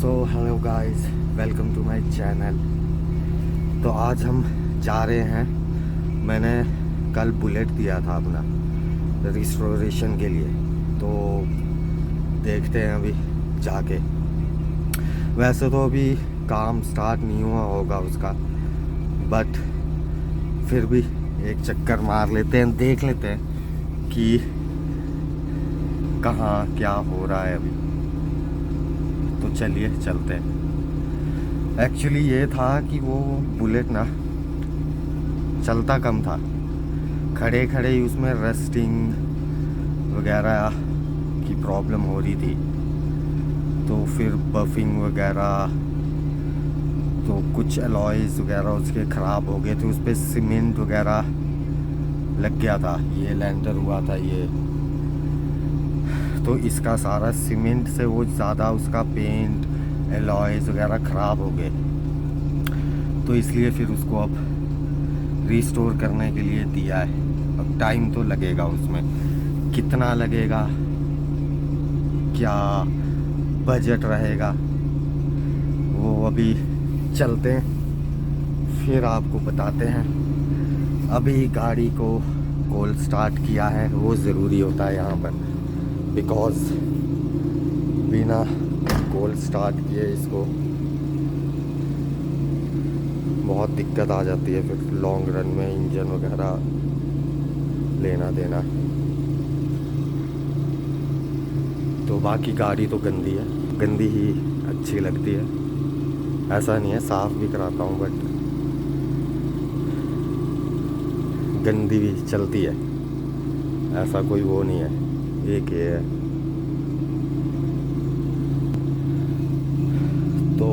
So hello guys, welcome to my channel. तो आज हम जा रहे हैं। मैंने कल बुलेट दिया था अपना रिस्टोरेशन के लिए, तो देखते हैं अभी जाके। वैसे तो अभी काम स्टार्ट नहीं हुआ होगा उसका, बट फिर भी एक चक्कर मार लेते हैं, देख लेते हैं कि कहाँ क्या हो रहा है अभी। तो चलिए चलते हैं। एक्चुअली ये था कि वो बुलेट ना चलता कम था, खड़े खड़े ही उसमें रस्टिंग वगैरह की प्रॉब्लम हो रही थी। तो फिर बफिंग वगैरह, तो कुछ अलॉयज़ वगैरह उसके ख़राब हो गए थे, उस पर सीमेंट वगैरह लग गया था। ये लैंडर हुआ था ये, तो इसका सारा सीमेंट से वो ज़्यादा उसका पेंट अलॉयज़ वगैरह ख़राब हो गए। तो इसलिए फिर उसको अब रिस्टोर करने के लिए दिया है। अब टाइम तो लगेगा उसमें, कितना लगेगा, क्या बजट रहेगा, वो अभी चलते हैं फिर आपको बताते हैं। अभी गाड़ी को कोल्ड स्टार्ट किया है, वो ज़रूरी होता है यहाँ पर, बिकॉज़ बिना कोल्ड स्टार्ट किए इसको बहुत दिक्कत आ जाती है फिर लॉन्ग रन में इंजन वगैरह लेना देना। तो बाकी गाड़ी तो गंदी है, गंदी ही अच्छी लगती है। ऐसा नहीं है, साफ़ भी कराता हूँ, बट गंदी भी चलती है, ऐसा कोई वो नहीं है। एक ये है। तो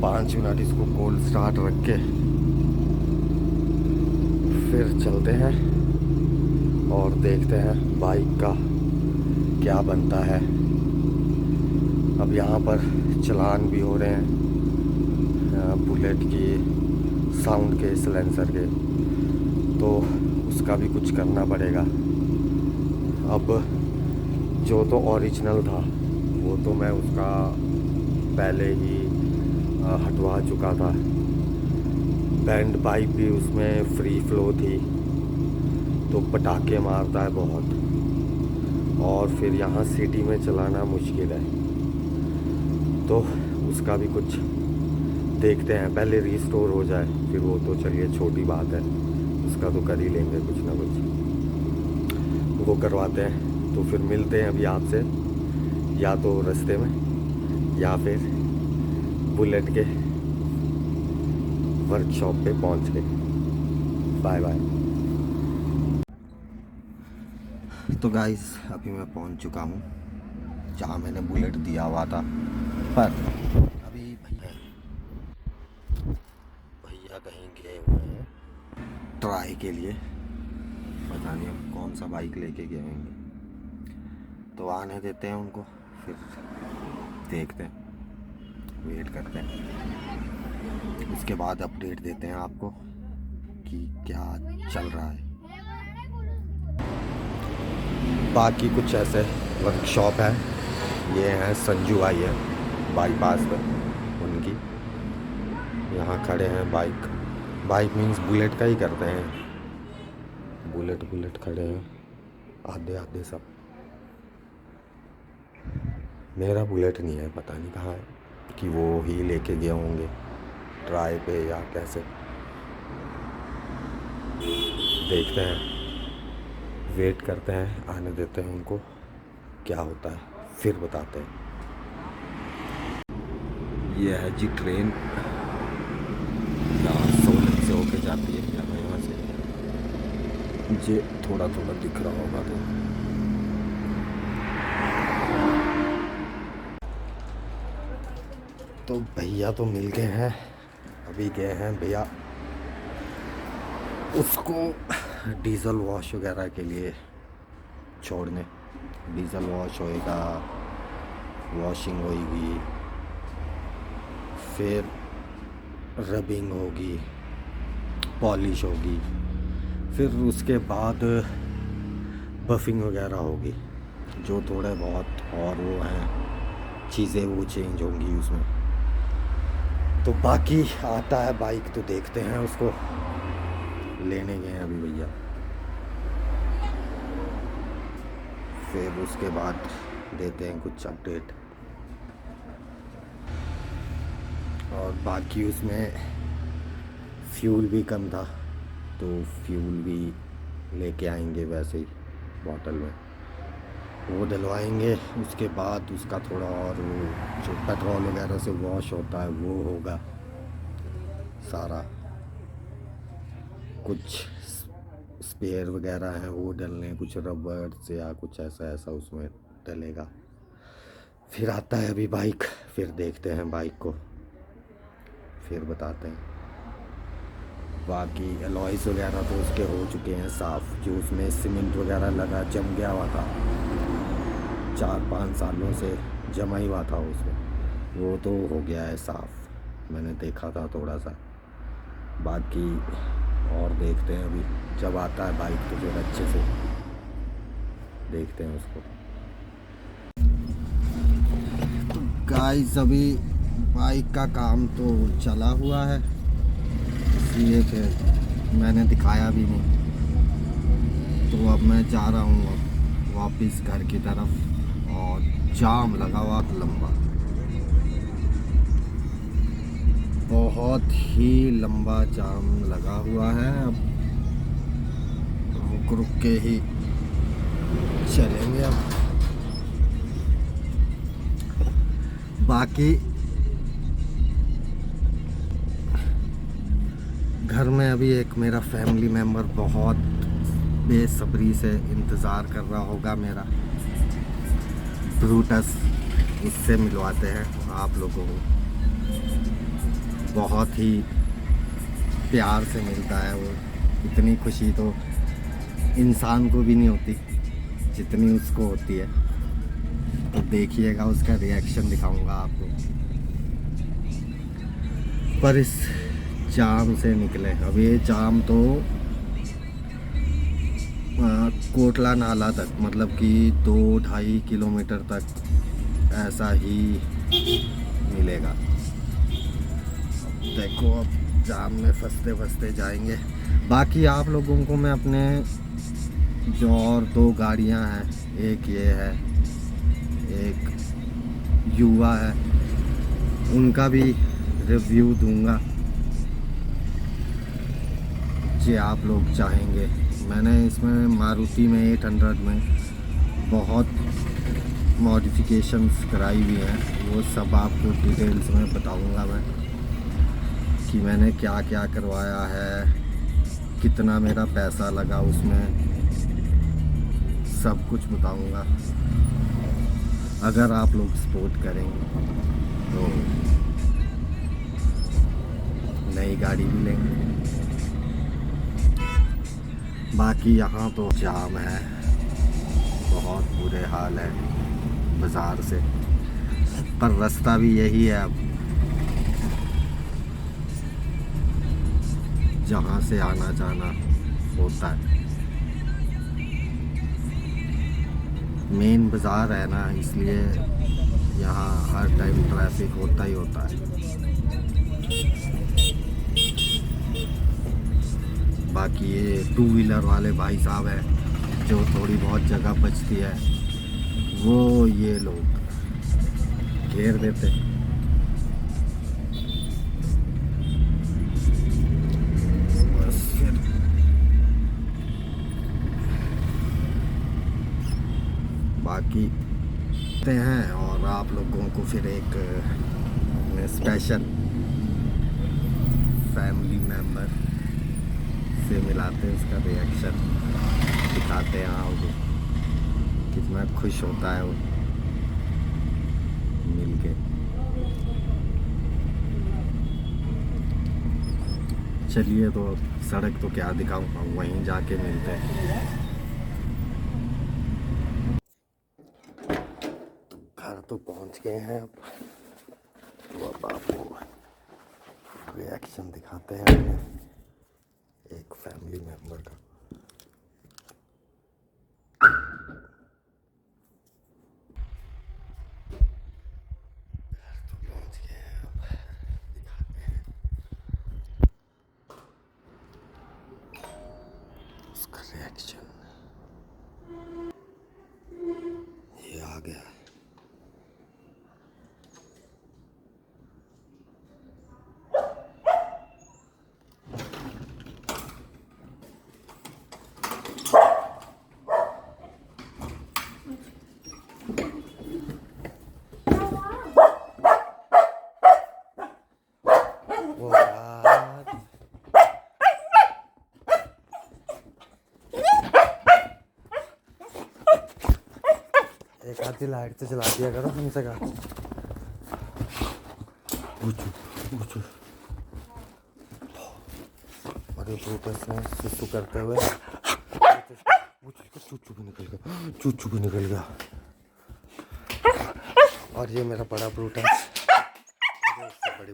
5 मिनट इसको कोल्ड स्टार्ट रख के फिर चलते हैं और देखते हैं बाइक का क्या बनता है। अब यहाँ पर चलान भी हो रहे हैं बुलेट की साउंड के, सिलेंसर के, तो उसका भी कुछ करना पड़ेगा। अब जो तो ओरिजिनल था वो तो मैं उसका पहले ही हटवा चुका था। बैंड पाइप भी उसमें फ्री फ्लो थी, तो पटाखे मारता है बहुत, और फिर यहाँ सिटी में चलाना मुश्किल है। तो उसका भी कुछ देखते हैं, पहले रिस्टोर हो जाए फिर वो तो चलिए छोटी बात है, उसका तो कर ही लेंगे कुछ ना कुछ, वो करवाते हैं। तो फिर मिलते हैं अभी आपसे, या तो रास्ते में या फिर बुलेट के वर्कशॉप पे पहुंच गए। Bye bye. तो गाइस अभी मैं पहुंच चुका हूं जहां मैंने बुलेट दिया हुआ था, पर अभी भैया कहीं गए हुए हैं ट्राई के लिए, पता नहीं अब कौन सा बाइक लेके गए होंगे। तो आने देते हैं उनको, फिर देखते हैं, वेट करते हैं, उसके बाद अपडेट देते हैं आपको कि क्या चल रहा है। बाकी कुछ ऐसे वर्कशॉप है, ये हैं संजू भाई है बाईपास पर, उनकी यहाँ खड़े हैं। बाइक मीन्स बुलेट का ही करते हैं, बुलेट खड़े हैं आधे आधे सब। मेरा बुलेट नहीं है, पता नहीं कहाँ है, कि वो ही लेके गए होंगे ट्राई पे या कैसे, देखते हैं, वेट करते हैं, आने देते हैं उनको, क्या होता है फिर बताते हैं। ये है जी ट्रेन, यहाँ सोलन से होके जाती है, यहाँ से मुझे थोड़ा थोड़ा दिख रहा होगा। तो भैया तो मिल गए हैं, अभी गए हैं भैया उसको डीज़ल वॉश वगैरह के लिए छोड़ने। डीज़ल वॉश होएगा, वॉशिंग होएगी, फिर रबिंग होगी, पॉलिश होगी, फिर उसके बाद बफिंग वगैरह होगी, जो थोड़े बहुत और वो हैं चीज़ें वो चेंज होंगी उसमें। तो बाकी आता है बाइक तो देखते हैं उसको। लेने गए हैं अभी भैया, फिर उसके बाद देते हैं कुछ अपडेट। और बाकी उसमें फ्यूल भी कम था, तो फ्यूल भी लेके आएंगे वैसे ही बॉटल में, वो डलवाएंगे। उसके बाद उसका थोड़ा और वो जो पेट्रोल वगैरह से वॉश होता है वो होगा सारा। कुछ स्पेयर वगैरह हैं वो डलने, कुछ रबड़ से या कुछ ऐसा ऐसा उसमें डलेगा। फिर आता है अभी बाइक, फिर देखते हैं बाइक को, फिर बताते हैं। बाकी अलॉयज़ वगैरह तो उसके हो चुके हैं साफ़, जो उसमें सीमेंट वगैरह लगा जम गया हुआ था 4-5 सालों से, जमा ही हुआ था उसमें, वो तो हो गया है साफ़, मैंने देखा था थोड़ा सा। बाकी और देखते हैं अभी, जब आता है बाइक तो फिर अच्छे से देखते हैं उसको। तो गाइस अभी बाइक का काम तो चला हुआ है, इसलिए कि मैंने दिखाया भी नहीं। तो अब मैं जा रहा हूँ अब वापस घर की तरफ, और जाम लगा हुआ लंबा, बहुत ही लंबा जाम लगा हुआ है। अब रुक रुक के ही चलेंगे अब। बाकी घर में अभी एक मेरा फैमिली मेम्बर बहुत बेसब्री से इंतज़ार कर रहा होगा मेरा, ब्रूटस, उससे मिलवाते हैं आप लोगों को। बहुत ही प्यार से मिलता है वो, इतनी खुशी तो इंसान को भी नहीं होती जितनी उसको होती है। तो देखिएगा, उसका रिएक्शन दिखाऊंगा आपको। पर इस जाम से निकले, अब ये जाम तो कोटला नाला तक, मतलब कि 2-2.5 किलोमीटर तक ऐसा ही मिलेगा। देखो अब जाम में फंसते फंसते जाएंगे। बाकी आप लोगों को मैं अपने जो और 2 गाड़ियां हैं, एक ये है, एक युवा है, उनका भी रिव्यू दूंगा जो आप लोग चाहेंगे। मैंने इसमें मारुति में 800 में बहुत मॉडिफिकेशंस कराई हुई हैं, वो सब आपको डिटेल्स में बताऊंगा मैं कि मैंने क्या क्या करवाया है, कितना मेरा पैसा लगा उसमें, सब कुछ बताऊंगा। अगर आप लोग सपोर्ट करेंगे तो नई गाड़ी भी लेंगे। बाकी यहाँ तो जाम है, बहुत बुरे हाल है बाज़ार से, पर रास्ता भी यही है अब, जहाँ से आना जाना होता है। मेन बाज़ार है ना, इसलिए यहाँ हर टाइम ट्रैफिक होता ही होता है। बाकी ये 2 व्हीलर वाले भाई साहब हैं, जो थोड़ी बहुत जगह बचती है वो ये लोग घेर देते। बस फिर बाकी हैं, और आप लोगों को फिर एक स्पेशल फैमिली मेम्बर से मिलाते हैं, उसका रिएक्शन दिखाते हैं आपको, कितना खुश होता है वो मिल के। चलिए तो सड़क तो क्या दिखाऊंगा, वहीं जाके मिलते हैं। घर तो पहुंच गए हैं अब, तो अब आपको रिएक्शन दिखाते हैं एक फैमिली मेम्बर का। आधी लाइट तो चला दिया करो कम से कम। बुचू अरे ब्रूटस ने सुसु करते हुए चूचू भी निकल गया। और ये मेरा बड़ा ब्रूटस, बड़े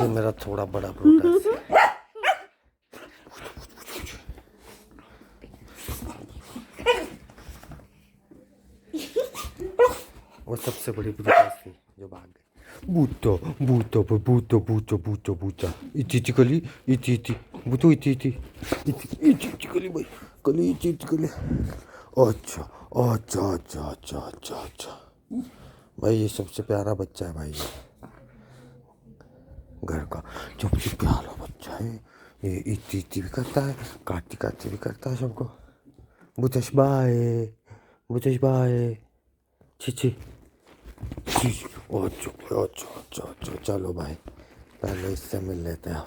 ये मेरा थोड़ा बड़ा ब्रूटस। वो सबसे बड़ी ब्रूटस थी जो भाग गई। बूटो बूटो बूटो बूटो बूटो बूटा इची कली इची बूटो इची कली भाई कली इची कली। अच्छा अच्छा अच्छा अच्छा अच्छा अच्छा भाई ये सबसे प्यारा बच्चा है भाई, ये घर का सबसे प्यारा बच्चा है। ये इची भी करता है, काटी भी करता है सबको। बुचश बाय छी अच्छा चलो भाई पहले इससे मिल लेते हैं।